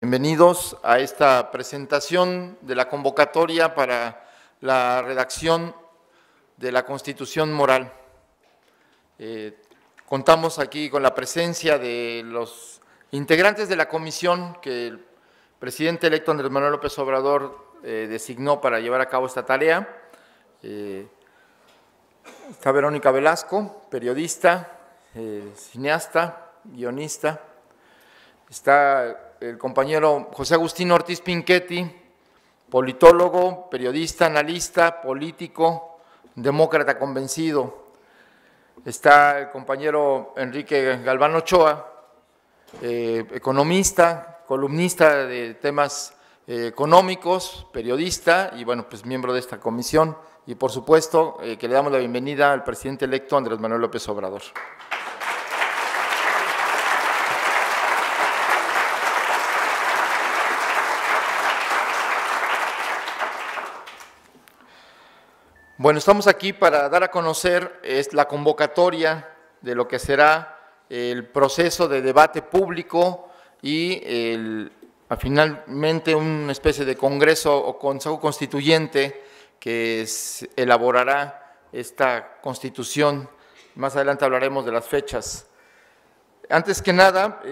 Bienvenidos a esta presentación de la convocatoria para la redacción de la Constitución Moral. Contamos aquí con la presencia de los integrantes de la comisión que el presidente electo Andrés Manuel López Obrador designó para llevar a cabo esta tarea. Está Verónica Velasco, periodista, cineasta, guionista. Está el compañero José Agustín Ortiz Pinchetti, politólogo, periodista, analista, político, demócrata convencido. Está el compañero Enrique Galván Ochoa, economista, columnista de temas económicos, periodista y, bueno, pues miembro de esta comisión. Y, por supuesto, que le damos la bienvenida al presidente electo Andrés Manuel López Obrador. Bueno, estamos aquí para dar a conocer la convocatoria de lo que será el proceso de debate público y finalmente una especie de congreso o consejo constituyente que elaborará esta Constitución. Más adelante hablaremos de las fechas. Antes que nada,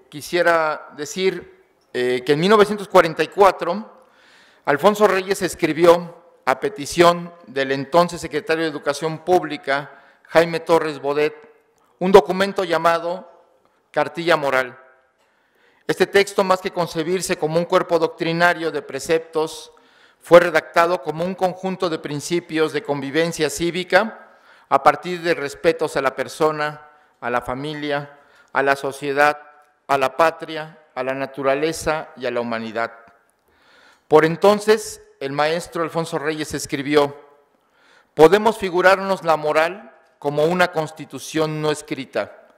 quisiera decir que en 1944 Alfonso Reyes escribió, a petición del entonces secretario de Educación Pública, Jaime Torres Bodet, un documento llamado Cartilla Moral. Este texto, más que concebirse como un cuerpo doctrinario de preceptos, fue redactado como un conjunto de principios de convivencia cívica a partir de respetos a la persona, a la familia, a la sociedad, a la patria, a la naturaleza y a la humanidad. Por entonces, el maestro Alfonso Reyes escribió: podemos figurarnos la moral como una constitución no escrita,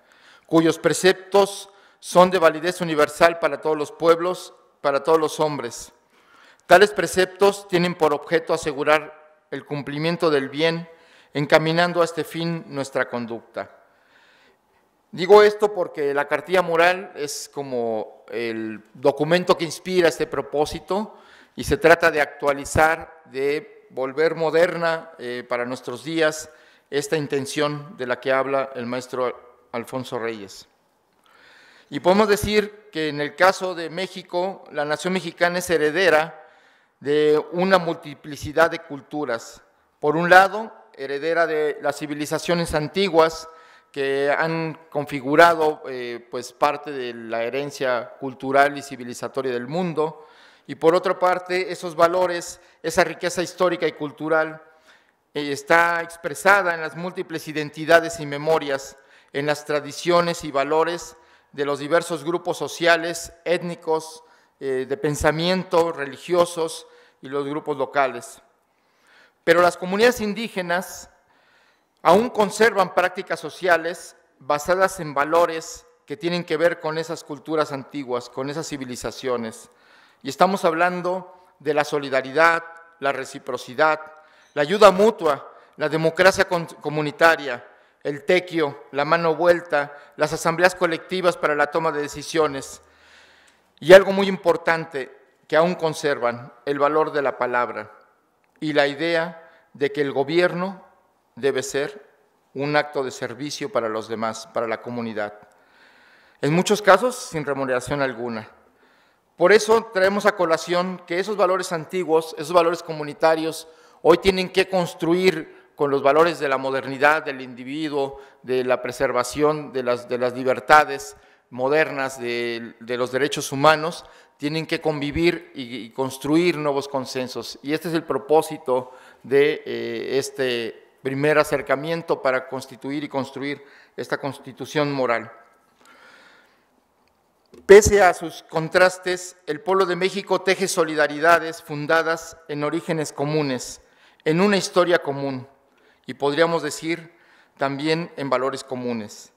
cuyos preceptos son de validez universal para todos los pueblos, para todos los hombres. Tales preceptos tienen por objeto asegurar el cumplimiento del bien, encaminando a este fin nuestra conducta. Digo esto porque la Cartilla Moral es como el documento que inspira este propósito, y se trata de actualizar, de volver moderna para nuestros días esta intención de la que habla el maestro Alfonso Reyes. Y podemos decir que en el caso de México, la nación mexicana es heredera de una multiplicidad de culturas. Por un lado, heredera de las civilizaciones antiguas que han configurado pues parte de la herencia cultural y civilizatoria del mundo. Y por otra parte, esos valores, esa riqueza histórica y cultural está expresada en las múltiples identidades y memorias, en las tradiciones y valores de los diversos grupos sociales, étnicos, de pensamiento, religiosos y los grupos locales. Pero las comunidades indígenas aún conservan prácticas sociales basadas en valores que tienen que ver con esas culturas antiguas, con esas civilizaciones. Y estamos hablando de la solidaridad, la reciprocidad, la ayuda mutua, la democracia comunitaria, el tequio, la mano vuelta, las asambleas colectivas para la toma de decisiones. Y algo muy importante que aún conservan, el valor de la palabra y la idea de que el gobierno debe ser un acto de servicio para los demás, para la comunidad. En muchos casos, sin remuneración alguna. Por eso traemos a colación que esos valores antiguos, esos valores comunitarios, hoy tienen que construir con los valores de la modernidad, del individuo, de la preservación de las libertades modernas, de los derechos humanos, tienen que convivir y construir nuevos consensos. Y este es el propósito de este primer acercamiento para constituir y construir esta Constitución moral. Pese a sus contrastes, el pueblo de México teje solidaridades fundadas en orígenes comunes, en una historia común y podríamos decir también en valores comunes.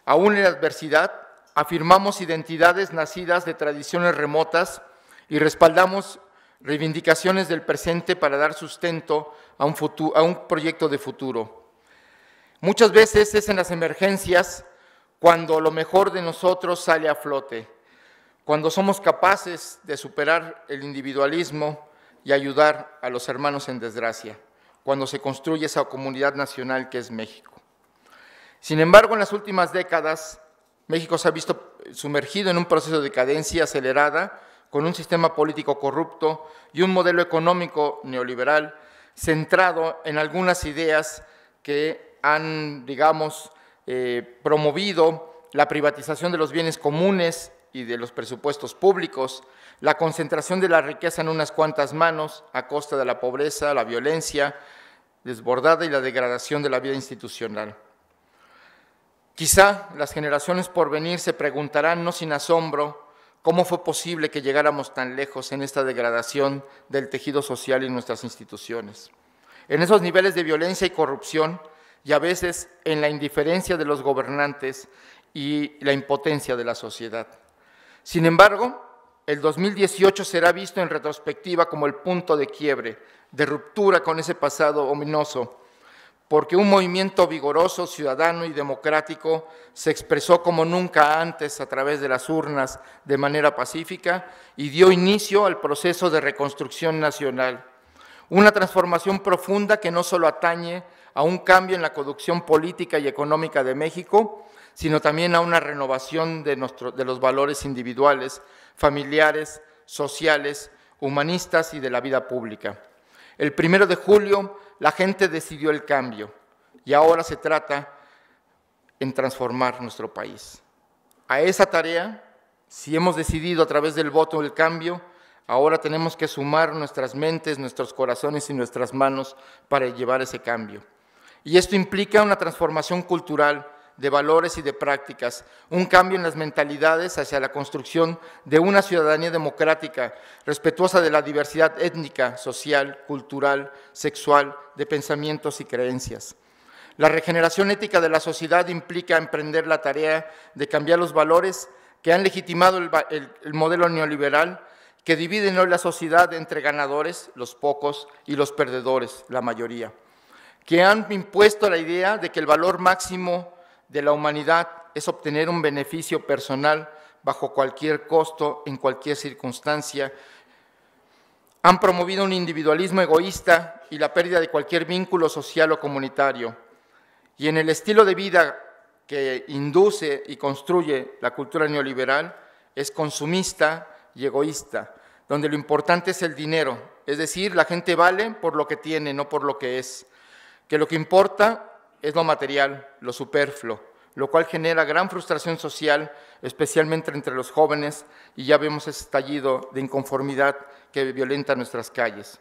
Aún en la adversidad, afirmamos identidades nacidas de tradiciones remotas y respaldamos reivindicaciones del presente para dar sustento a un proyecto de futuro. Muchas veces es en las emergencias cuando lo mejor de nosotros sale a flote, cuando somos capaces de superar el individualismo y ayudar a los hermanos en desgracia, cuando se construye esa comunidad nacional que es México. Sin embargo, en las últimas décadas, México se ha visto sumergido en un proceso de decadencia acelerada, con un sistema político corrupto y un modelo económico neoliberal centrado en algunas ideas que han, digamos, promovido la privatización de los bienes comunes y de los presupuestos públicos, la concentración de la riqueza en unas cuantas manos a costa de la pobreza, la violencia desbordada y la degradación de la vida institucional. Quizá las generaciones por venir se preguntarán, no sin asombro, cómo fue posible que llegáramos tan lejos en esta degradación del tejido social y nuestras instituciones. En esos niveles de violencia y corrupción, y a veces en la indiferencia de los gobernantes y la impotencia de la sociedad. Sin embargo, el 2018 será visto en retrospectiva como el punto de quiebre, de ruptura con ese pasado ominoso, porque un movimiento vigoroso, ciudadano y democrático se expresó como nunca antes a través de las urnas de manera pacífica y dio inicio al proceso de reconstrucción nacional. Una transformación profunda que no solo atañe a un cambio en la conducción política y económica de México, sino también a una renovación de los valores individuales, familiares, sociales, humanistas y de la vida pública. El 1 de julio, la gente decidió el cambio y ahora se trata en transformar nuestro país. A esa tarea, si hemos decidido a través del voto el cambio, ahora tenemos que sumar nuestras mentes, nuestros corazones y nuestras manos para llevar ese cambio. Y esto implica una transformación cultural, de valores y de prácticas, un cambio en las mentalidades hacia la construcción de una ciudadanía democrática, respetuosa de la diversidad étnica, social, cultural, sexual, de pensamientos y creencias. La regeneración ética de la sociedad implica emprender la tarea de cambiar los valores que han legitimado el modelo neoliberal que dividen hoy la sociedad entre ganadores, los pocos, y los perdedores, la mayoría, que han impuesto la idea de que el valor máximo de la humanidad es obtener un beneficio personal bajo cualquier costo, en cualquier circunstancia. Han promovido un individualismo egoísta y la pérdida de cualquier vínculo social o comunitario. Y en el estilo de vida que induce y construye la cultura neoliberal es consumista y egoísta, donde lo importante es el dinero, es decir, la gente vale por lo que tiene, no por lo que es, que lo que importa es lo material, lo superfluo, lo cual genera gran frustración social, especialmente entre los jóvenes, y ya vemos ese estallido de inconformidad que violenta nuestras calles.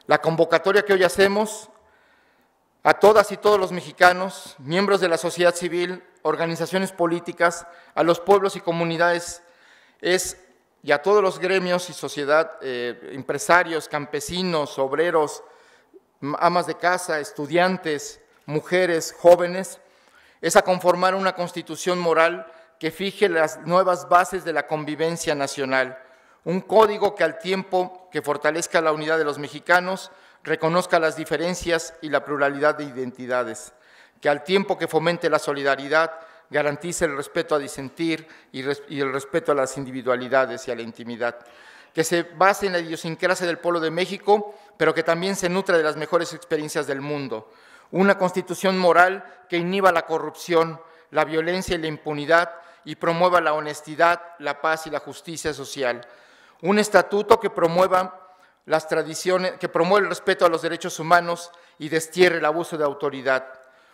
La convocatoria que hoy hacemos a todas y todos los mexicanos, miembros de la sociedad civil, organizaciones políticas, a los pueblos y comunidades, y a todos los gremios y sociedad, empresarios, campesinos, obreros, amas de casa, estudiantes, mujeres, jóvenes, es a conformar una constitución moral que fije las nuevas bases de la convivencia nacional, un código que al tiempo que fortalezca la unidad de los mexicanos, reconozca las diferencias y la pluralidad de identidades, que al tiempo que fomente la solidaridad, garantice el respeto a disentir y el respeto a las individualidades y a la intimidad, que se base en la idiosincrasia del pueblo de México, pero que también se nutra de las mejores experiencias del mundo. Una constitución moral que inhiba la corrupción, la violencia y la impunidad y promueva la honestidad, la paz y la justicia social. Un estatuto que promueva las tradiciones, que promueva el respeto a los derechos humanos y destierre el abuso de autoridad.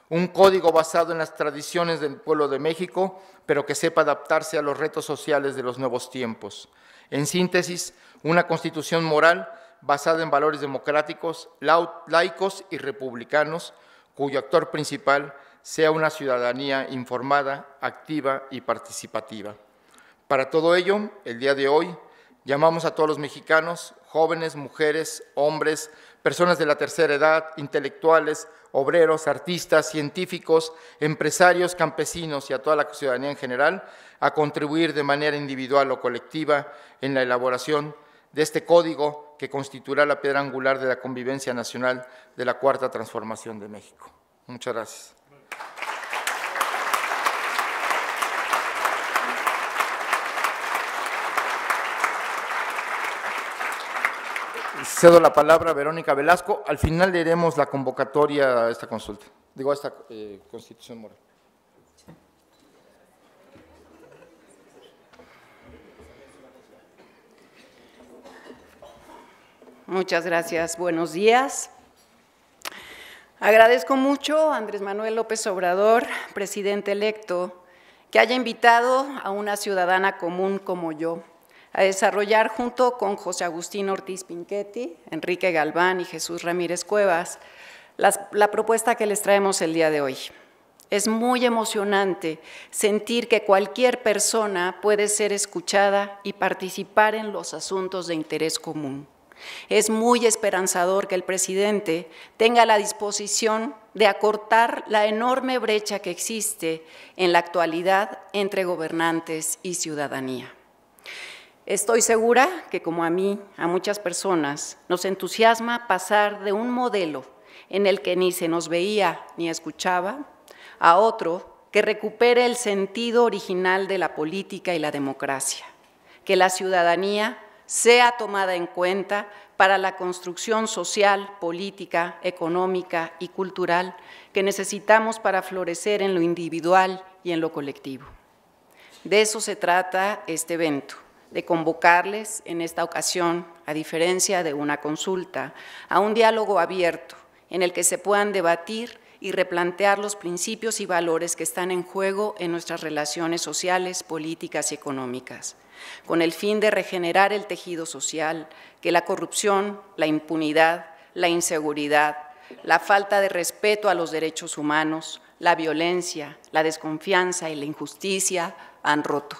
Un código basado en las tradiciones del pueblo de México, pero que sepa adaptarse a los retos sociales de los nuevos tiempos. En síntesis, una constitución moral basada en valores democráticos, laicos y republicanos, cuyo actor principal sea una ciudadanía informada, activa y participativa. Para todo ello, el día de hoy, llamamos a todos los mexicanos, jóvenes, mujeres, hombres, personas de la tercera edad, intelectuales, obreros, artistas, científicos, empresarios, campesinos y a toda la ciudadanía en general, a contribuir de manera individual o colectiva en la elaboración de este código que constituirá la piedra angular de la convivencia nacional de la Cuarta Transformación de México. Muchas gracias. cedo la palabra a Verónica Velasco. Al final leeremos la convocatoria a esta consulta, a esta constitución moral. Muchas gracias. Buenos días. Agradezco mucho a Andrés Manuel López Obrador, presidente electo, que haya invitado a una ciudadana común como yo a desarrollar junto con José Agustín Ortiz Pinchetti, Enrique Galván y Jesús Ramírez Cuevas la propuesta que les traemos el día de hoy. Es muy emocionante sentir que cualquier persona puede ser escuchada y participar en los asuntos de interés común. Es muy esperanzador que el presidente tenga la disposición de acortar la enorme brecha que existe en la actualidad entre gobernantes y ciudadanía. Estoy segura que, como a mí, a muchas personas, nos entusiasma pasar de un modelo en el que ni se nos veía ni escuchaba, a otro que recupere el sentido original de la política y la democracia, que la ciudadanía sea tomada en cuenta para la construcción social, política, económica y cultural que necesitamos para florecer en lo individual y en lo colectivo. De eso se trata este evento, de convocarles en esta ocasión, a diferencia de una consulta, a un diálogo abierto en el que se puedan debatir y replantear los principios y valores que están en juego en nuestras relaciones sociales, políticas y económicas, con el fin de regenerar el tejido social, que la corrupción, la impunidad, la inseguridad, la falta de respeto a los derechos humanos, la violencia, la desconfianza y la injusticia han roto.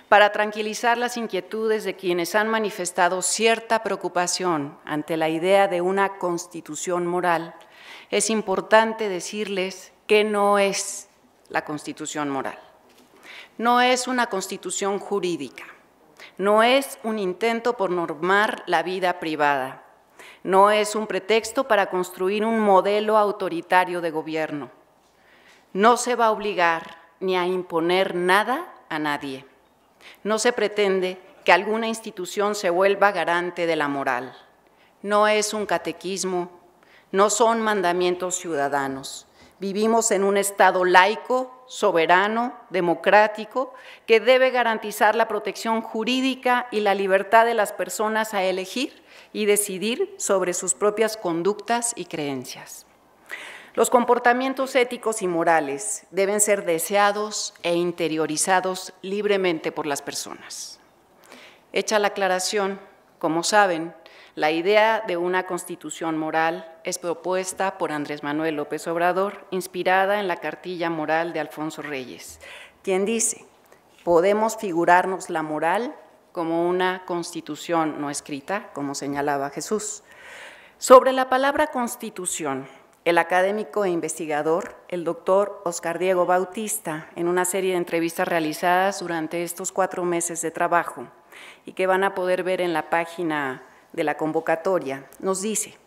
Para tranquilizar las inquietudes de quienes han manifestado cierta preocupación ante la idea de una constitución moral, es importante decirles que no es la constitución moral. No es una constitución jurídica, no es un intento por normar la vida privada, no es un pretexto para construir un modelo autoritario de gobierno. No se va a obligar ni a imponer nada a nadie. No se pretende que alguna institución se vuelva garante de la moral. No es un catequismo, no son mandamientos ciudadanos. Vivimos en un Estado laico, soberano, democrático, que debe garantizar la protección jurídica y la libertad de las personas a elegir y decidir sobre sus propias conductas y creencias. Los comportamientos éticos y morales deben ser deseados e interiorizados libremente por las personas. Hecha la aclaración, como saben, la idea de una constitución moral es propuesta por Andrés Manuel López Obrador, inspirada en la cartilla moral de Alfonso Reyes, quien dice: podemos figurarnos la moral como una constitución no escrita, como señalaba Jesús. Sobre la palabra constitución, el académico e investigador, el doctor Oscar Diego Bautista, en una serie de entrevistas realizadas durante estos 4 meses de trabajo y que van a poder ver en la página de la convocatoria, nos dice: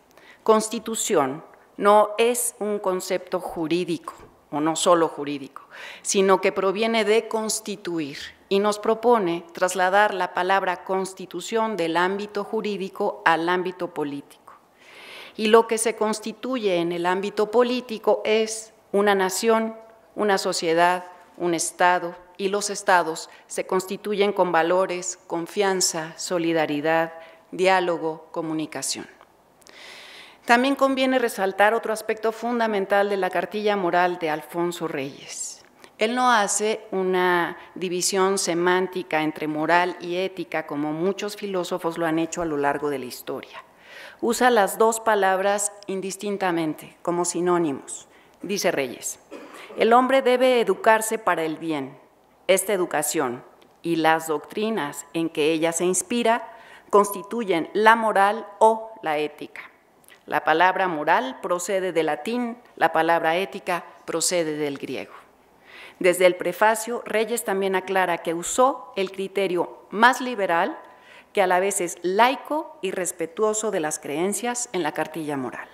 constitución no es un concepto jurídico, o no solo jurídico, sino que proviene de constituir y nos propone trasladar la palabra constitución del ámbito jurídico al ámbito político. Y lo que se constituye en el ámbito político es una nación, una sociedad, un Estado, y los Estados se constituyen con valores, confianza, solidaridad, diálogo, comunicación. También conviene resaltar otro aspecto fundamental de la cartilla moral de Alfonso Reyes. Él no hace una división semántica entre moral y ética como muchos filósofos lo han hecho a lo largo de la historia. Usa las dos palabras indistintamente, como sinónimos. Dice Reyes: el hombre debe educarse para el bien. Esta educación y las doctrinas en que ella se inspira constituyen la moral o la ética. La palabra moral procede del latín, la palabra ética procede del griego. Desde el prefacio, Reyes también aclara que usó el criterio más liberal, que a la vez es laico y respetuoso de las creencias en la cartilla moral.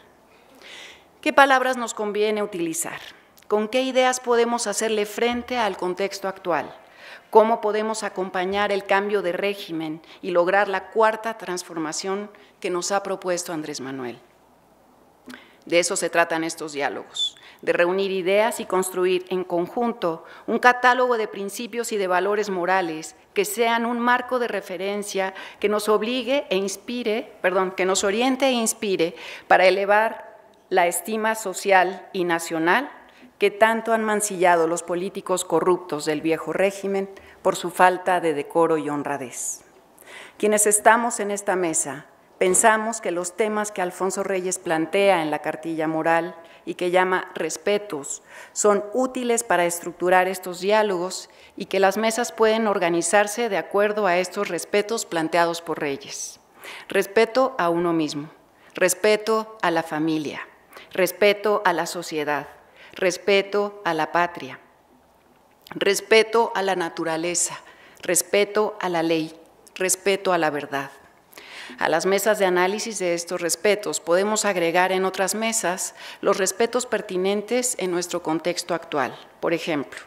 ¿Qué palabras nos conviene utilizar? ¿Con qué ideas podemos hacerle frente al contexto actual? cómo podemos acompañar el cambio de régimen y lograr la cuarta transformación que nos ha propuesto Andrés Manuel. De eso se tratan estos diálogos, de reunir ideas y construir en conjunto un catálogo de principios y de valores morales que sean un marco de referencia que nos obligue e inspire, que nos oriente e inspire para elevar la estima social y nacional que tanto han mancillado los políticos corruptos del viejo régimen por su falta de decoro y honradez. Quienes estamos en esta mesa pensamos que los temas que Alfonso Reyes plantea en la cartilla moral y que llama respetos son útiles para estructurar estos diálogos y que las mesas pueden organizarse de acuerdo a estos respetos planteados por Reyes. Respeto a uno mismo, respeto a la familia, respeto a la sociedad, respeto a la patria, respeto a la naturaleza, respeto a la ley, respeto a la verdad. A las mesas de análisis de estos respetos podemos agregar en otras mesas los respetos pertinentes en nuestro contexto actual. Por ejemplo,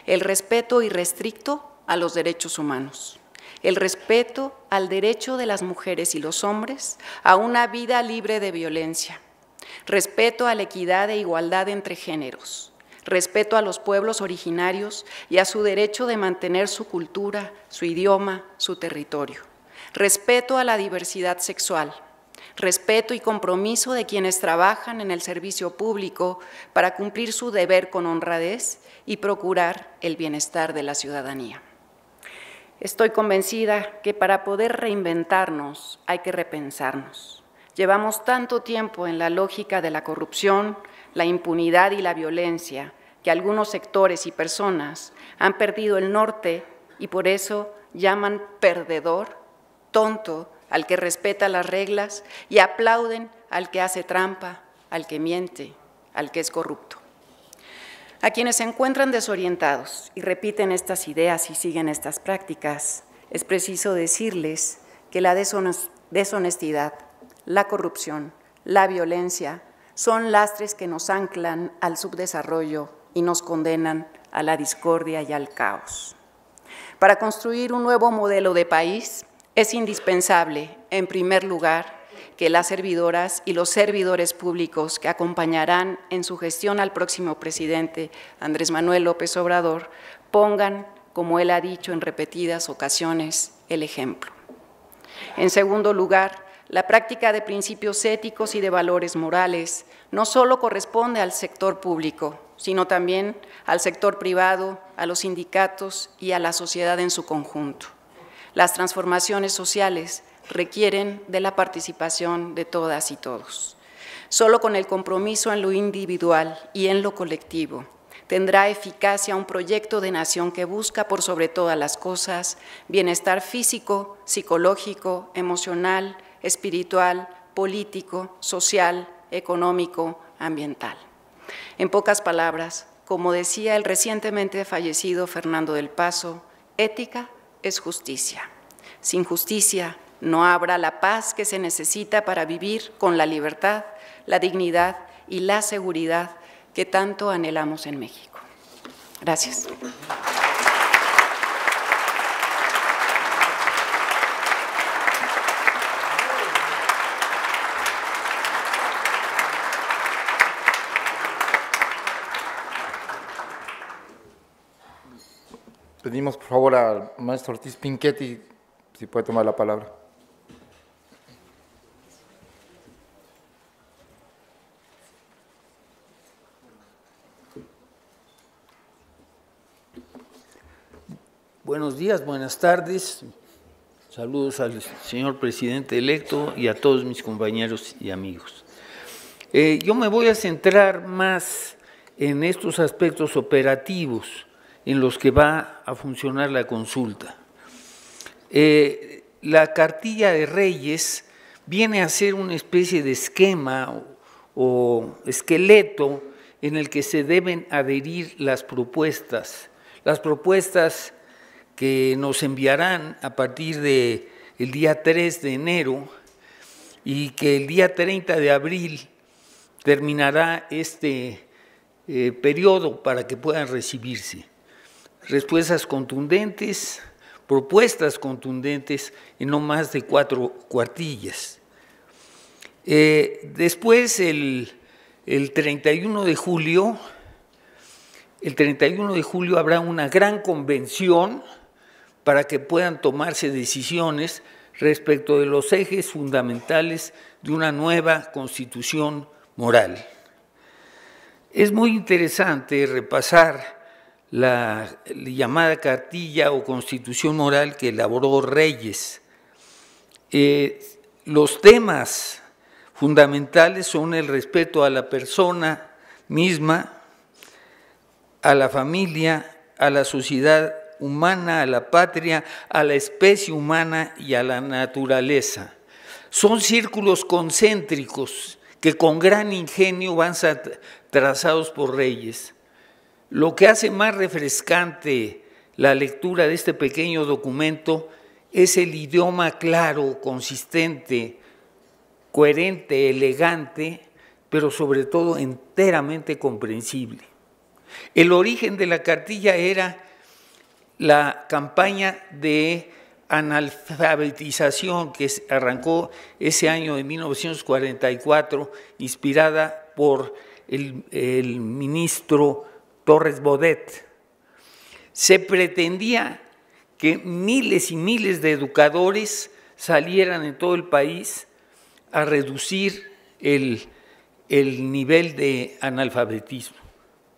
el respeto irrestricto a los derechos humanos, el respeto al derecho de las mujeres y los hombres a una vida libre de violencia, respeto a la equidad e igualdad entre géneros, respeto a los pueblos originarios y a su derecho de mantener su cultura, su idioma, su territorio. Respeto a la diversidad sexual, respeto y compromiso de quienes trabajan en el servicio público para cumplir su deber con honradez y procurar el bienestar de la ciudadanía. Estoy convencida que para poder reinventarnos hay que repensarnos. Llevamos tanto tiempo en la lógica de la corrupción, la impunidad y la violencia que algunos sectores y personas han perdido el norte y por eso llaman perdedor, tonto al que respeta las reglas y aplauden al que hace trampa, al que miente, al que es corrupto. A quienes se encuentran desorientados y repiten estas ideas y siguen estas prácticas, es preciso decirles que la deshonestidad, la corrupción, la violencia son lastres que nos anclan al subdesarrollo y nos condenan a la discordia y al caos. Para construir un nuevo modelo de país, es indispensable, en primer lugar, que las servidoras y los servidores públicos que acompañarán en su gestión al próximo presidente, Andrés Manuel López Obrador, pongan, como él ha dicho en repetidas ocasiones, el ejemplo. En segundo lugar, la práctica de principios éticos y de valores morales no solo corresponde al sector público, sino también al sector privado, a los sindicatos y a la sociedad en su conjunto. Las transformaciones sociales requieren de la participación de todas y todos. Solo con el compromiso en lo individual y en lo colectivo tendrá eficacia un proyecto de nación que busca por sobre todas las cosas bienestar físico, psicológico, emocional, espiritual, político, social, económico, ambiental. En pocas palabras, como decía el recientemente fallecido Fernando del Paso, ética es justicia. Sin justicia no habrá la paz que se necesita para vivir con la libertad, la dignidad y la seguridad que tanto anhelamos en México. Gracias. Pedimos, por favor, al maestro Ortiz Pinchetti, si puede tomar la palabra. Buenos días, buenas tardes. Saludos al señor presidente electo y a todos mis compañeros y amigos. Yo me voy a centrar más en estos aspectos operativos en los que va a funcionar la consulta. La cartilla de Reyes viene a ser una especie de esquema o esqueleto en el que se deben adherir las propuestas que nos enviarán a partir del día 3 de enero y que el día 30 de abril terminará este periodo para que puedan recibirse. respuestas contundentes, propuestas contundentes en no más de 4 cuartillas. Después, el 31 de julio, habrá una gran convención para que puedan tomarse decisiones respecto de los ejes fundamentales de una nueva constitución moral. Es muy interesante repasar la llamada cartilla o constitución moral que elaboró Reyes. Los temas fundamentales son el respeto a la persona misma, a la familia, a la sociedad humana, a la patria, a la especie humana y a la naturaleza. Son círculos concéntricos que con gran ingenio van trazados por Reyes. Lo que hace más refrescante la lectura de este pequeño documento es el idioma claro, consistente, coherente, elegante, pero sobre todo enteramente comprensible. El origen de la cartilla era la campaña de analfabetización que arrancó ese año de 1944, inspirada por el ministro Torres Bodet. Se pretendía que miles y miles de educadores salieran en todo el país a reducir el nivel de analfabetismo,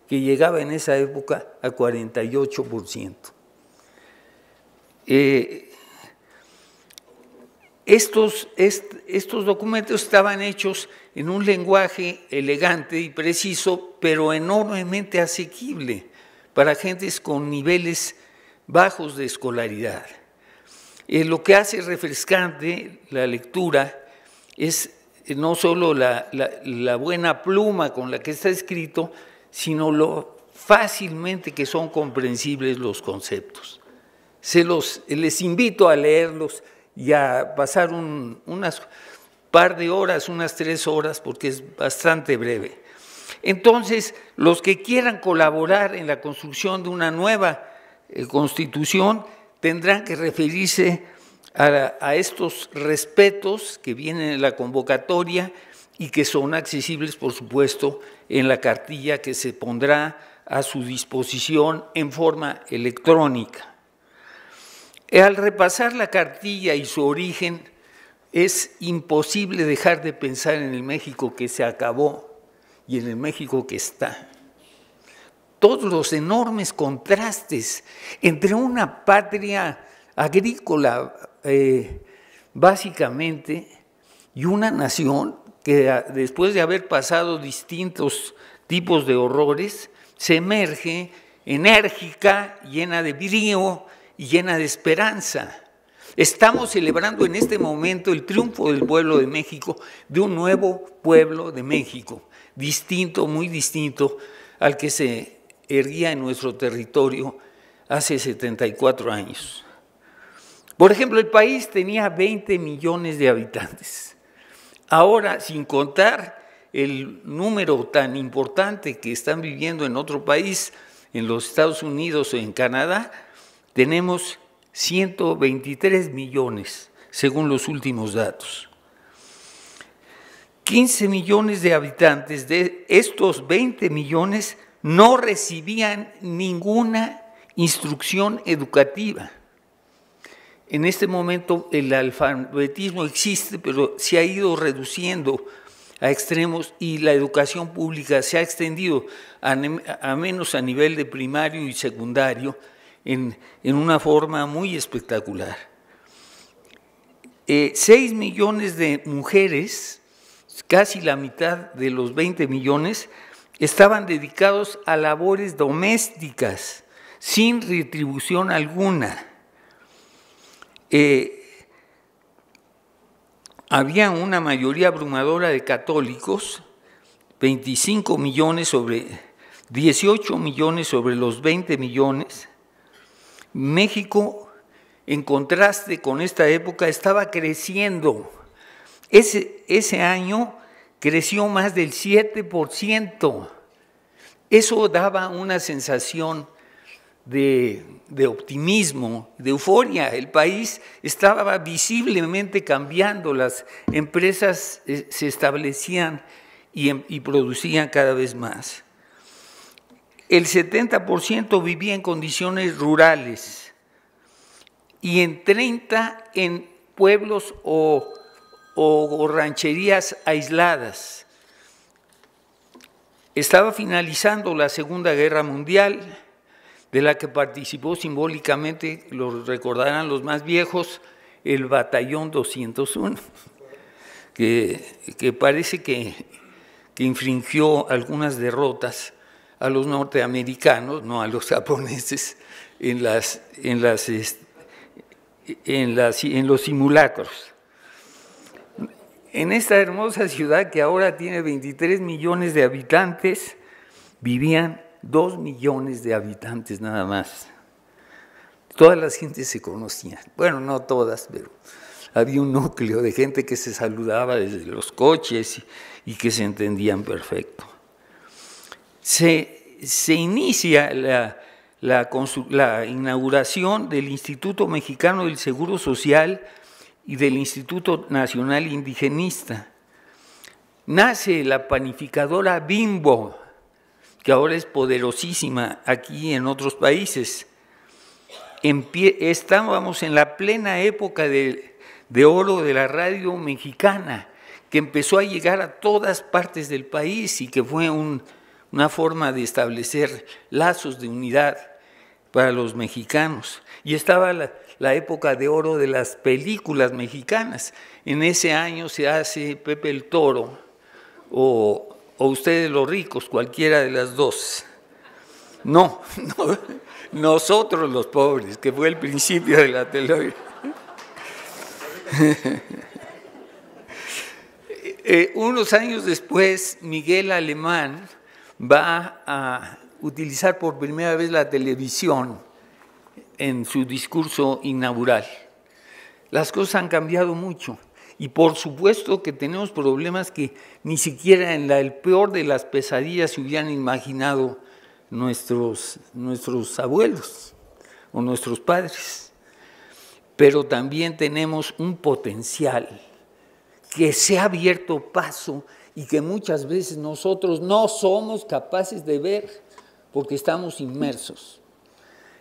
que llegaba en esa época a 48%. Estos documentos estaban hechos en un lenguaje elegante y preciso, pero enormemente asequible para gentes con niveles bajos de escolaridad. Lo que hace refrescante la lectura es no solo la buena pluma con la que está escrito, sino lo fácilmente que son comprensibles los conceptos. Les invito a leerlos y a pasar unas par de horas, unas 3 horas, porque es bastante breve. Entonces, los que quieran colaborar en la construcción de una nueva constitución tendrán que referirse a estos respetos que vienen en la convocatoria y que son accesibles, por supuesto, en la cartilla que se pondrá a su disposición en forma electrónica. Al repasar la cartilla y su origen, es imposible dejar de pensar en el México que se acabó y en el México que está. Todos los enormes contrastes entre una patria agrícola, básicamente, y una nación que después de haber pasado distintos tipos de horrores, se emerge enérgica, llena de brío y llena de esperanza. Estamos celebrando en este momento el triunfo del pueblo de México, de un nuevo pueblo de México, distinto, muy distinto al que se erguía en nuestro territorio hace 74 años. Por ejemplo, el país tenía 20 millones de habitantes. Ahora, sin contar el número tan importante que están viviendo en otro país, en los Estados Unidos o en Canadá, tenemos 123 millones, según los últimos datos. 15 millones de habitantes de estos 20 millones no recibían ninguna instrucción educativa. En este momento el alfabetismo existe, pero se ha ido reduciendo a extremos y la educación pública se ha extendido a menos a nivel de primario y secundario en una forma muy espectacular. 6 millones de mujeres, casi la mitad de los 20 millones, estaban dedicados a labores domésticas, sin retribución alguna. Había una mayoría abrumadora de católicos, 25 millones sobre 18 millones sobre los 20 millones. México, en contraste con esta época, estaba creciendo. Ese año creció más del 7%. Eso daba una sensación de optimismo, de euforia. El país estaba visiblemente cambiando, las empresas se establecían y producían cada vez más. El 70% vivía en condiciones rurales y en 30% en pueblos o rancherías aisladas. Estaba finalizando la Segunda Guerra Mundial, de la que participó simbólicamente, lo recordarán los más viejos, el Batallón 201, que parece que infringió algunas derrotas a los norteamericanos, no a los japoneses, en los simulacros. En esta hermosa ciudad que ahora tiene 23 millones de habitantes, vivían 2 millones de habitantes nada más. Todas las gentes se conocían, bueno, no todas, pero había un núcleo de gente que se saludaba desde los coches y que se entendían perfecto. Se inicia la inauguración del Instituto Mexicano del Seguro Social y del Instituto Nacional Indigenista. Nace la panificadora Bimbo, que ahora es poderosísima aquí y en otros países. Estábamos en la plena época de oro de la radio mexicana, que empezó a llegar a todas partes del país y que fue una forma de establecer lazos de unidad para los mexicanos. Y estaba la época de oro de las películas mexicanas. En ese año se hace Pepe el Toro o Ustedes los Ricos, cualquiera de las dos. No, nosotros los pobres, que fue el principio de la telenovela. Unos años después, Miguel Alemán va a utilizar por primera vez la televisión en su discurso inaugural. Las cosas han cambiado mucho y por supuesto que tenemos problemas que ni siquiera en el peor de las pesadillas se hubieran imaginado nuestros abuelos o nuestros padres. Pero también tenemos un potencial que se ha abierto paso y que muchas veces nosotros no somos capaces de ver porque estamos inmersos.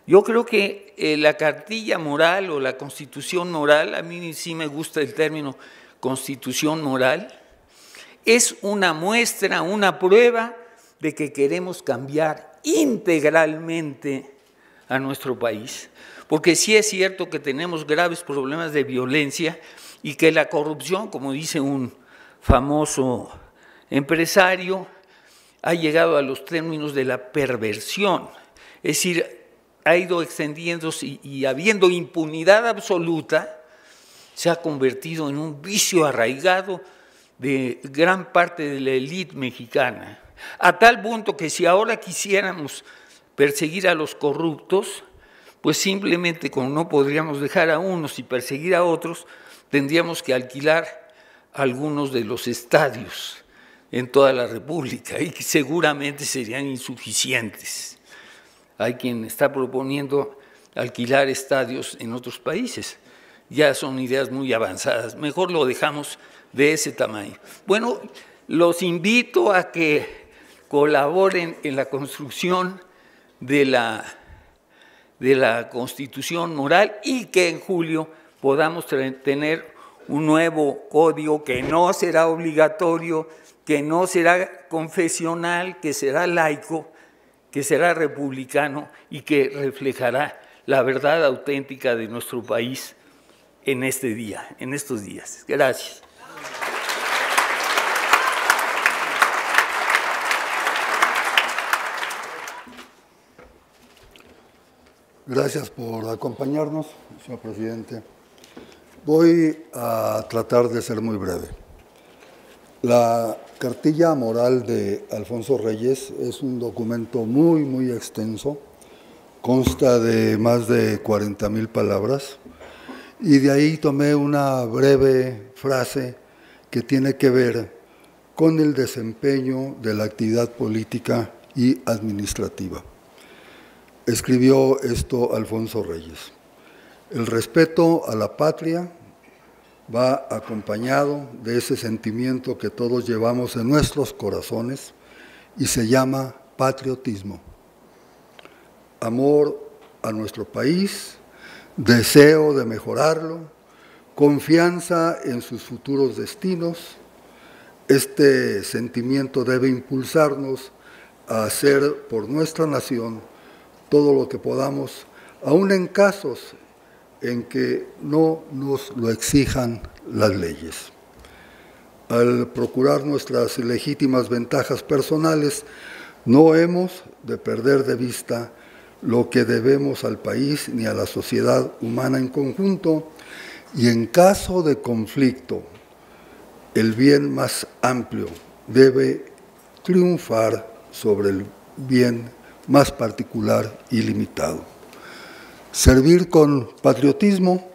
Yo creo que la cartilla moral o la constitución moral, a mí sí me gusta el término constitución moral, es una muestra, una prueba de que queremos cambiar integralmente a nuestro país. Porque sí es cierto que tenemos graves problemas de violencia y que la corrupción, como dice un famoso empresario, ha llegado a los términos de la perversión. Es decir, ha ido extendiéndose y habiendo impunidad absoluta, se ha convertido en un vicio arraigado de gran parte de la élite mexicana. A tal punto que si ahora quisiéramos perseguir a los corruptos, pues simplemente como no podríamos dejar a unos y perseguir a otros, tendríamos que alquilar algunos de los estadios en toda la República y que seguramente serían insuficientes. Hay quien está proponiendo alquilar estadios en otros países. Ya son ideas muy avanzadas. Mejor lo dejamos de ese tamaño. Bueno, los invito a que colaboren en la construcción de la Constitución moral y que en julio podamos tener un nuevo código que no será obligatorio, que no será confesional, que será laico, que será republicano y que reflejará la verdad auténtica de nuestro país en este día, en estos días. Gracias. Gracias por acompañarnos, señor presidente. Voy a tratar de ser muy breve. La cartilla moral de Alfonso Reyes es un documento muy, muy extenso, consta de más de 40,000 palabras, y de ahí tomé una breve frase que tiene que ver con el desempeño de la actividad política y administrativa. escribió esto Alfonso Reyes. El respeto a la patria va acompañado de ese sentimiento que todos llevamos en nuestros corazones y se llama patriotismo. Amor a nuestro país, deseo de mejorarlo, confianza en sus futuros destinos. Este sentimiento debe impulsarnos a hacer por nuestra nación todo lo que podamos, aun en casos en que no nos lo exijan las leyes. Al procurar nuestras legítimas ventajas personales, no hemos de perder de vista lo que debemos al país ni a la sociedad humana en conjunto, y en caso de conflicto, el bien más amplio debe triunfar sobre el bien más particular y limitado. Servir con patriotismo,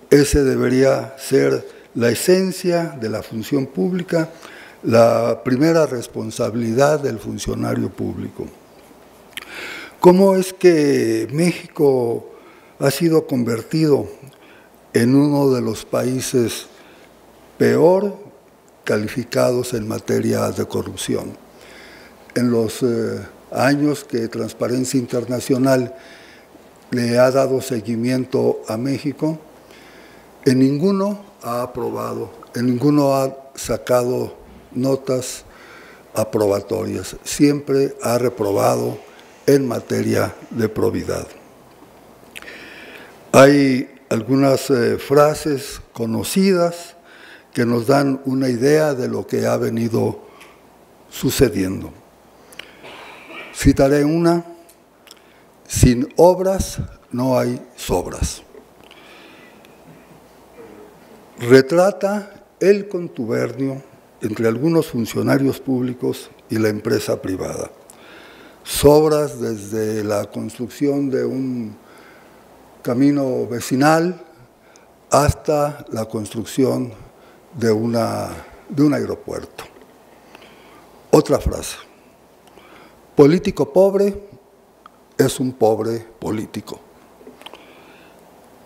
ese debería ser la esencia de la función pública, la primera responsabilidad del funcionario público. ¿Cómo es que México ha sido convertido en uno de los países peor calificados en materia de corrupción? En los años que Transparencia Internacional le ha dado seguimiento a México, en ninguno ha aprobado, en ninguno ha sacado notas aprobatorias, siempre ha reprobado en materia de probidad. Hay algunas frases conocidas que nos dan una idea de lo que ha venido sucediendo. Citaré una: sin obras no hay sobras. Retrata el contubernio entre algunos funcionarios públicos y la empresa privada. Sobras desde la construcción de un camino vecinal hasta la construcción de un aeropuerto. Otra frase: político pobre es un pobre político.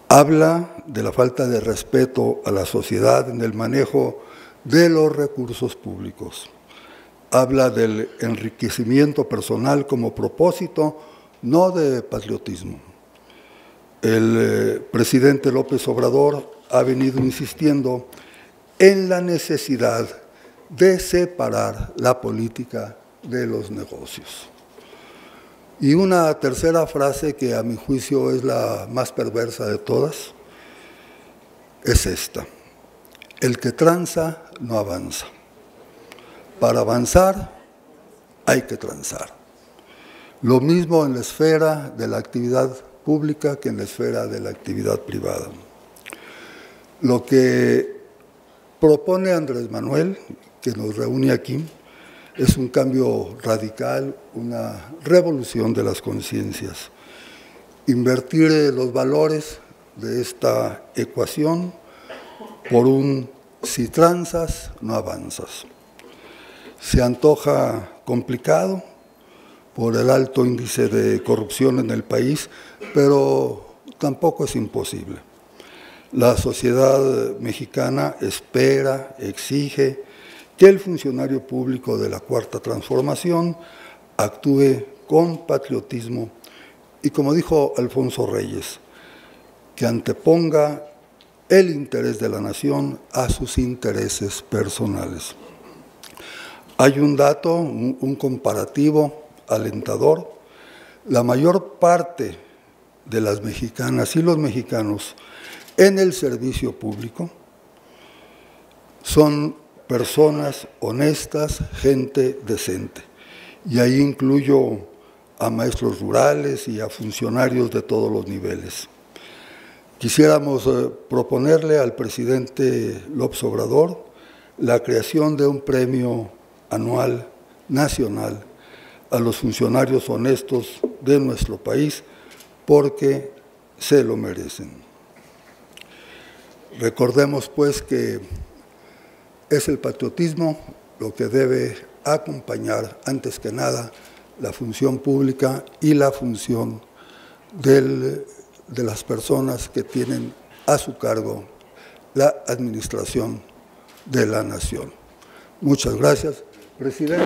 Habla de la falta de respeto a la sociedad en el manejo de los recursos públicos. Habla del enriquecimiento personal como propósito, no de patriotismo. El presidente López Obrador ha venido insistiendo en la necesidad de separar la política de los negocios. Y una tercera frase que a mi juicio es la más perversa de todas, es esta: el que tranza no avanza. Para avanzar hay que transar. Lo mismo en la esfera de la actividad pública que en la esfera de la actividad privada. Lo que propone Andrés Manuel, que nos reúne aquí, es un cambio radical, una revolución de las conciencias. Invertir los valores de esta ecuación por un si transas, no avanzas. Se antoja complicado por el alto índice de corrupción en el país, pero tampoco es imposible. La sociedad mexicana espera, exige que el funcionario público de la Cuarta Transformación actúe con patriotismo y, como dijo Alfonso Reyes, que anteponga el interés de la nación a sus intereses personales. Hay un dato, un comparativo alentador. La mayor parte de las mexicanas y los mexicanos en el servicio público son personas honestas, gente decente. Y ahí incluyo a maestros rurales y a funcionarios de todos los niveles. Quisiéramos proponerle al presidente López Obrador la creación de un premio anual nacional a los funcionarios honestos de nuestro país, porque se lo merecen. Recordemos, pues, que es el patriotismo lo que debe acompañar, antes que nada, la función pública y la función de las personas que tienen a su cargo la administración de la nación. Muchas gracias, presidente.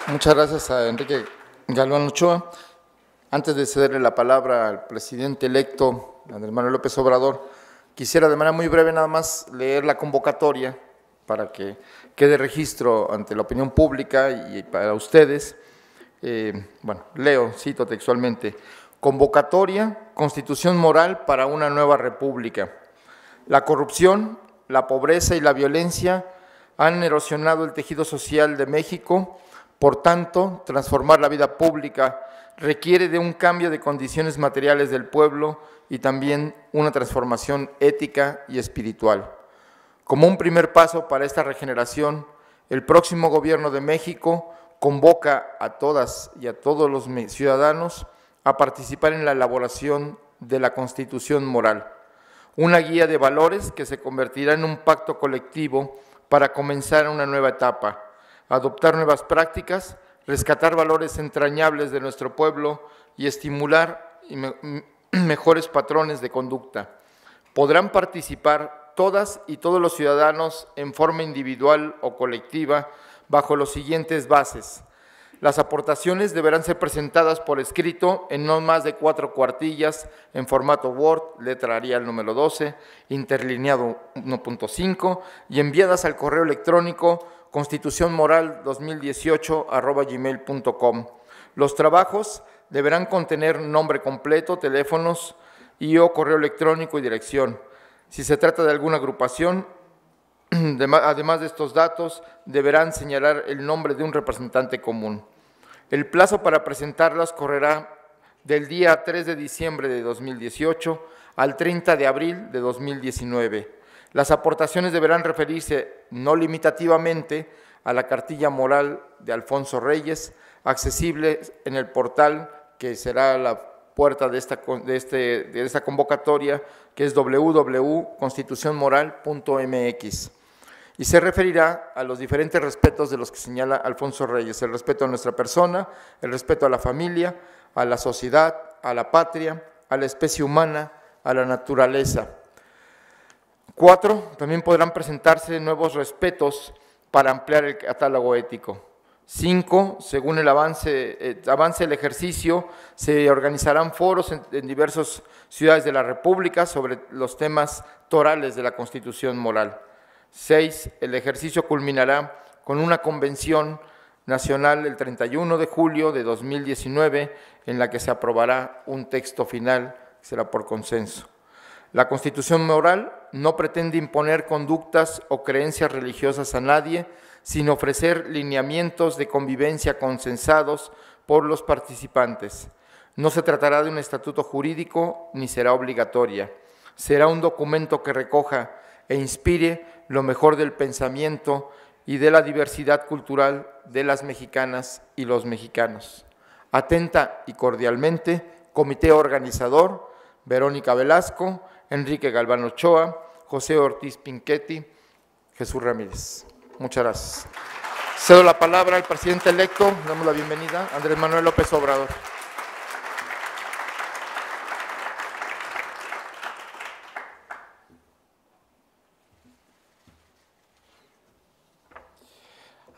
Muchas gracias a Enrique Galván Ochoa. Antes de cederle la palabra al presidente electo, Andrés Manuel López Obrador, quisiera de manera muy breve nada más leer la convocatoria para que quede registro ante la opinión pública y para ustedes. Bueno, cito textualmente: convocatoria, Constitución moral para una nueva república. La corrupción, la pobreza y la violencia han erosionado el tejido social de México. Por tanto, transformar la vida pública requiere de un cambio de condiciones materiales del pueblo y también una transformación ética y espiritual. Como un primer paso para esta regeneración, el próximo Gobierno de México convoca a todas y a todos los ciudadanos a participar en la elaboración de la Constitución moral, una guía de valores que se convertirá en un pacto colectivo para comenzar una nueva etapa, adoptar nuevas prácticas, rescatar valores entrañables de nuestro pueblo y estimular mejores patrones de conducta. Podrán participar todas y todos los ciudadanos en forma individual o colectiva bajo las siguientes bases. Las aportaciones deberán ser presentadas por escrito en no más de 4 cuartillas en formato Word, letra Arial número 12, interlineado 1.5 y enviadas al correo electrónico constitucionmoral2018@gmail.com. Los trabajos deberán contener nombre completo, teléfonos y o correo electrónico y dirección. Si se trata de alguna agrupación, además de estos datos, deberán señalar el nombre de un representante común. El plazo para presentarlas correrá del día 3 de diciembre de 2018 al 30 de abril de 2019. Las aportaciones deberán referirse no limitativamente a la cartilla moral de Alfonso Reyes, accesible en el portal que será la puerta de esta convocatoria, que es www.constitucionmoral.mx. Y se referirá a los diferentes respetos de los que señala Alfonso Reyes: el respeto a nuestra persona, el respeto a la familia, a la sociedad, a la patria, a la especie humana, a la naturaleza. 4. También podrán presentarse nuevos respetos para ampliar el catálogo ético. 5. Según el avance el ejercicio, se organizarán foros en diversas ciudades de la República sobre los temas torales de la Constitución moral. 6. El ejercicio culminará con una convención nacional el 31 de julio de 2019, en la que se aprobará un texto final, que será por consenso. La Constitución moral no pretende imponer conductas o creencias religiosas a nadie, sino ofrecer lineamientos de convivencia consensados por los participantes. No se tratará de un estatuto jurídico ni será obligatoria. Será un documento que recoja e inspire lo mejor del pensamiento y de la diversidad cultural de las mexicanas y los mexicanos. Atenta y cordialmente, Comité Organizador, Verónica Velasco, Enrique Galván Ochoa, José Ortiz Pinchetti, Jesús Ramírez. Muchas gracias. Cedo la palabra al presidente electo, damos la bienvenida, Andrés Manuel López Obrador.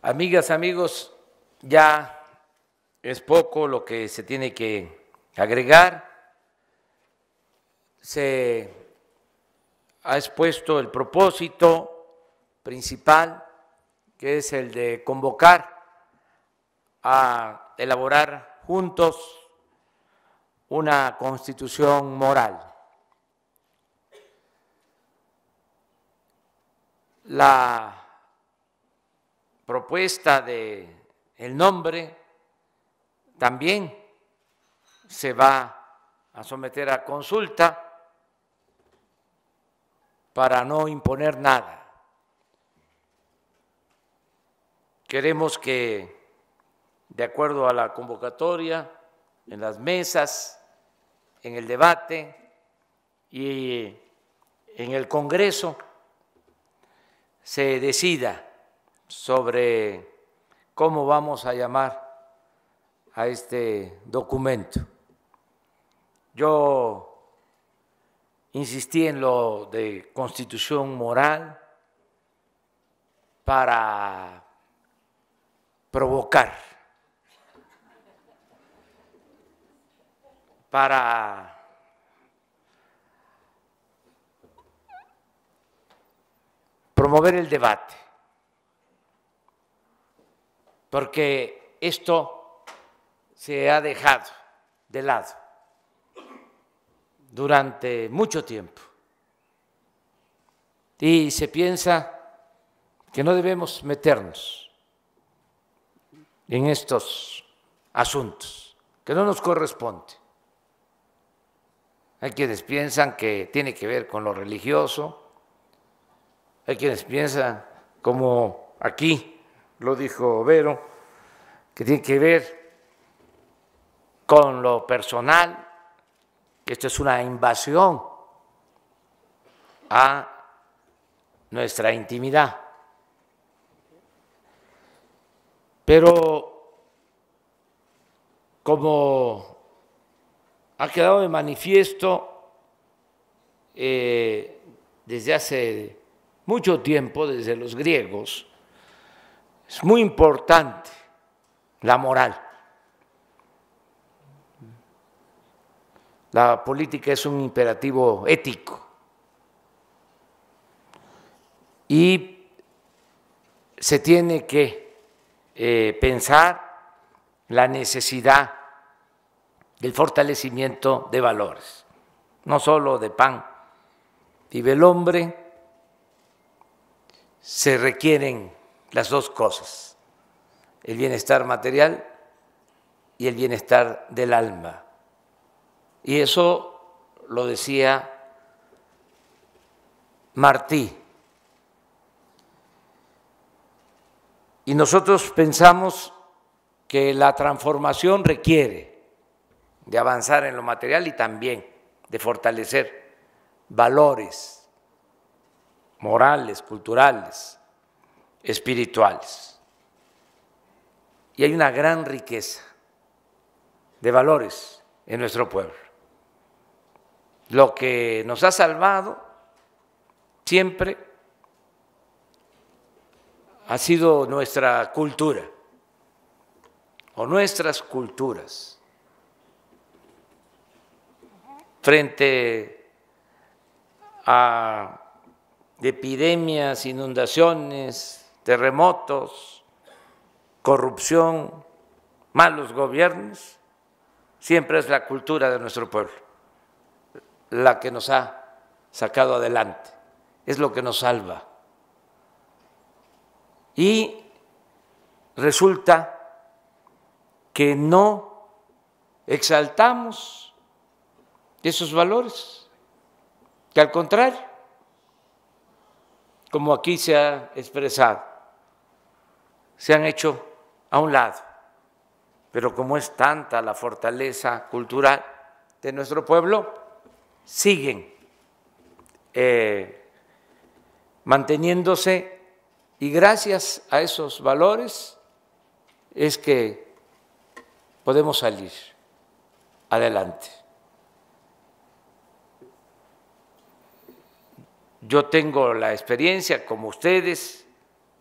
Amigas, amigos, ya es poco lo que se tiene que agregar. Se ha expuesto el propósito principal, que es el de convocar a elaborar juntos una constitución moral. La propuesta de el nombre también se va a someter a consulta para no imponer nada. Queremos que, de acuerdo a la convocatoria, en las mesas en el debate y en el Congreso se decida sobre cómo vamos a llamar a este documento. Yo insistí en lo de constitución moral para provocar, para promover el debate, porque esto se ha dejado de lado durante mucho tiempo y se piensa que no debemos meternos en estos asuntos, que no nos corresponde. Hay quienes piensan que tiene que ver con lo religioso, hay quienes piensan, como aquí lo dijo Vero, que tiene que ver con lo personal, que esto es una invasión a nuestra intimidad. Pero como ha quedado de manifiesto desde hace mucho tiempo, desde los griegos, es muy importante la moral. La política es un imperativo ético y se tiene que pensar la necesidad del fortalecimiento de valores, no solo de pan vive el hombre, se requieren las dos cosas, el bienestar material y el bienestar del alma. Y eso lo decía Martí. Y nosotros pensamos que la transformación requiere de avanzar en lo material y también de fortalecer valores morales, culturales, espirituales. Y hay una gran riqueza de valores en nuestro pueblo. Lo que nos ha salvado siempre ha sido nuestra cultura o nuestras culturas frente a epidemias, inundaciones, terremotos, corrupción, malos gobiernos. Siempre es la cultura de nuestro pueblo la que nos ha sacado adelante, es lo que nos salva. Y resulta que no exaltamos esos valores, que al contrario, como aquí se ha expresado, se han hecho a un lado. Pero como es tanta la fortaleza cultural de nuestro pueblo, siguen manteniéndose, y gracias a esos valores es que podemos salir adelante. Yo tengo la experiencia, como ustedes,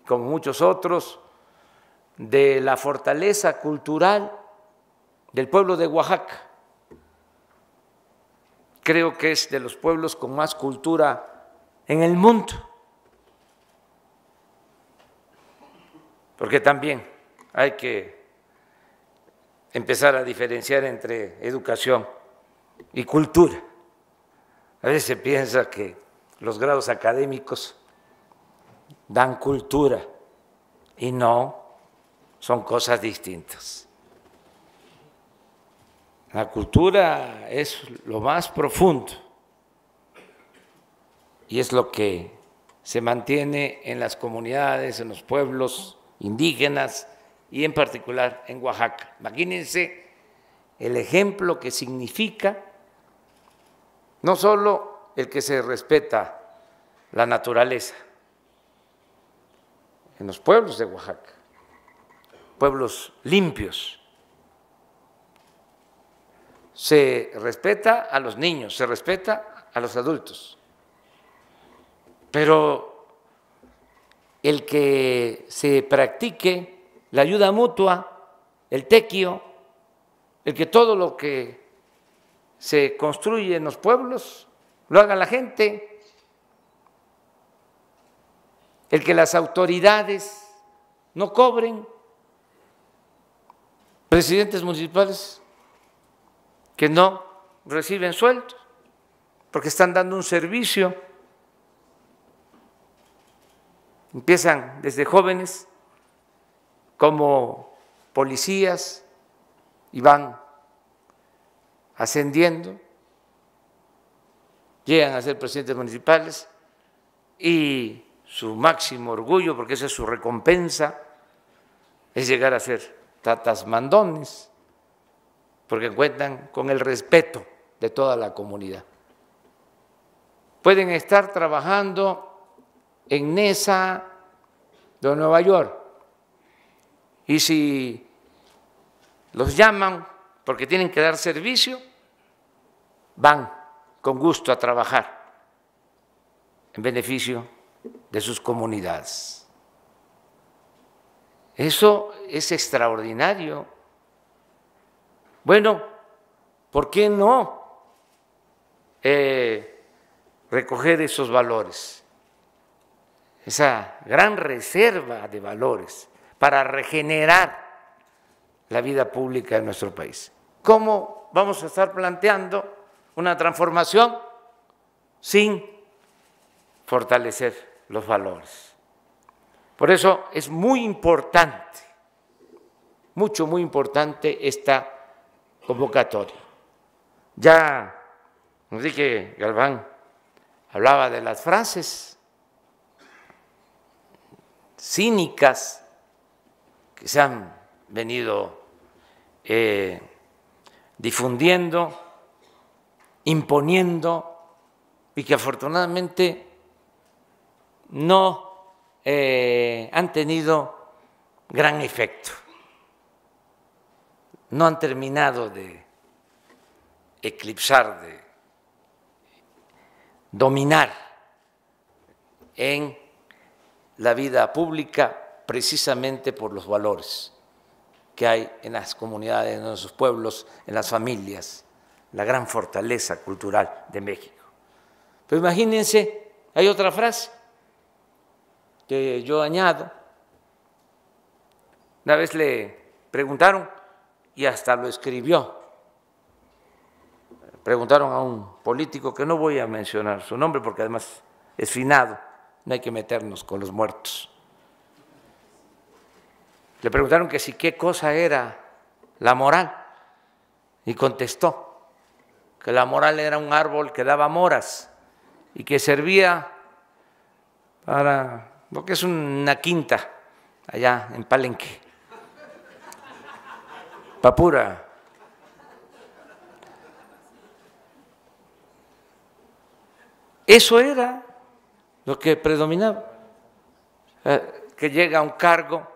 como muchos otros, de la fortaleza cultural del pueblo de Oaxaca. Creo que es de los pueblos con más cultura en el mundo, porque también hay que empezar a diferenciar entre educación y cultura. A veces se piensa que los grados académicos dan cultura y no, son cosas distintas. La cultura es lo más profundo y es lo que se mantiene en las comunidades, en los pueblos indígenas y en particular en Oaxaca. Imagínense el ejemplo que significa no solo el que se respeta la naturaleza, en los pueblos de Oaxaca, pueblos limpios, se respeta a los niños, se respeta a los adultos, pero el que se practique la ayuda mutua, el tequio, el que todo lo que se construye en los pueblos lo haga la gente, el que las autoridades no cobren, presidentes municipales que no reciben sueldos porque están dando un servicio, empiezan desde jóvenes como policías y van ascendiendo, llegan a ser presidentes municipales y su máximo orgullo, porque esa es su recompensa, es llegar a ser tatasmandones, porque cuentan con el respeto de toda la comunidad. Pueden estar trabajando en NESA de Nueva York y si los llaman porque tienen que dar servicio, van con gusto a trabajar en beneficio de sus comunidades. Eso es extraordinario. Bueno, ¿por qué no recoger esos valores? Esa gran reserva de valores para regenerar la vida pública de nuestro país. ¿Cómo vamos a estar planteando una transformación sin fortalecer los valores? Por eso es muy importante, muy importante esta convocatoria. Ya Enrique Galván hablaba de las frases cínicas que se han venido difundiendo, imponiendo y que afortunadamente no han tenido gran efecto, no han terminado de eclipsar, de dominar en la vida pública precisamente por los valores que hay en las comunidades, en nuestros pueblos, en las familias, la gran fortaleza cultural de México. Pero imagínense, hay otra frase que yo añado. Una vez le preguntaron, y hasta lo escribió, preguntaron a un político que no voy a mencionar su nombre porque además es finado, no hay que meternos con los muertos. Le preguntaron que si qué cosa era la moral y contestó que la moral era un árbol que daba moras y que servía para lo que es una quinta allá en Palenque, Papura. Eso era lo que predominaba, que llega a un cargo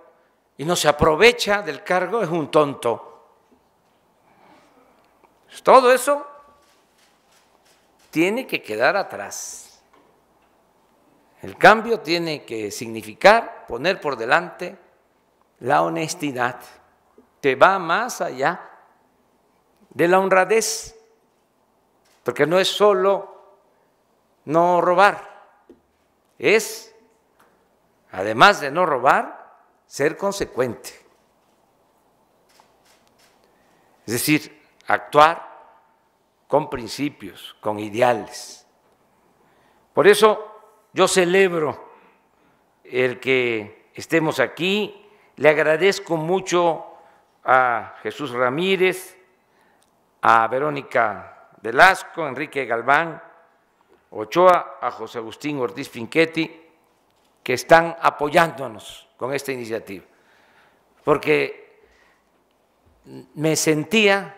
y no se aprovecha del cargo, es un tonto. Todo eso tiene que quedar atrás. El cambio tiene que significar poner por delante la honestidad, que va más allá de la honradez, porque no es solo no robar, es, además de no robar, ser consecuente. Es decir, actuar con principios, con ideales. Por eso yo celebro el que estemos aquí, le agradezco mucho a Jesús Ramírez, a Verónica Velasco, a Enrique Galván Ochoa, a José Agustín Ortiz Pinchetti, que están apoyándonos con esta iniciativa, porque me sentía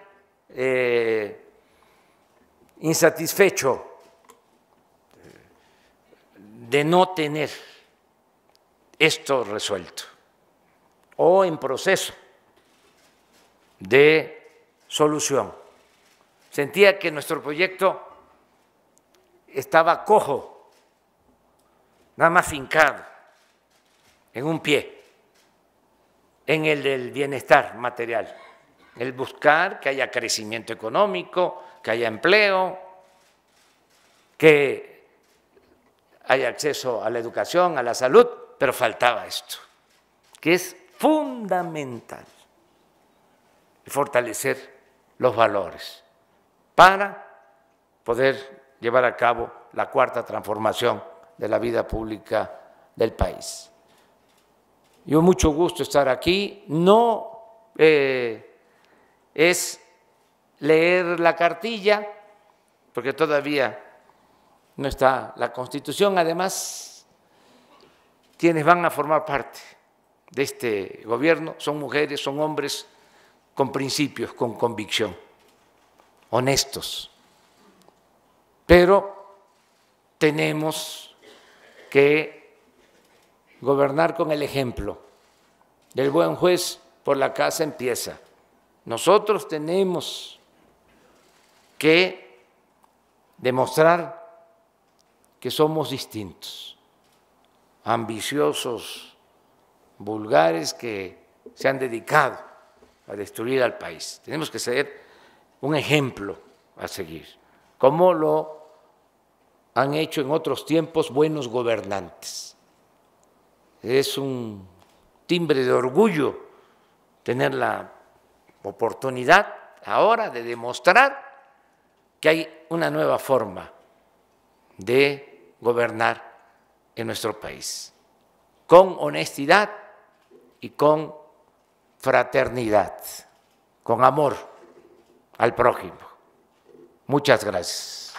insatisfecho de no tener esto resuelto o en proceso de solución. Sentía que nuestro proyecto estaba cojo, nada más fincado en un pie, en el del bienestar material, el buscar que haya crecimiento económico, que haya empleo, que haya acceso a la educación, a la salud, pero faltaba esto, que es fundamental, fortalecer los valores para poder llevar a cabo la cuarta transformación de la vida pública del país. Yo mucho gusto estar aquí, no es leer la cartilla, porque todavía no está la Constitución, además quienes van a formar parte de este gobierno son mujeres, son hombres con principios, con convicción, honestos, pero tenemos que gobernar con el ejemplo. Del buen juez por la casa empieza. Nosotros tenemos que demostrar que somos distintos, ambiciosos, vulgares que se han dedicado a destruir al país. Tenemos que ser un ejemplo a seguir, como lo han hecho en otros tiempos buenos gobernantes. Es un timbre de orgullo tener la oportunidad ahora de demostrar que hay una nueva forma de gobernar en nuestro país, con honestidad y con fraternidad, con amor al prójimo. Muchas gracias.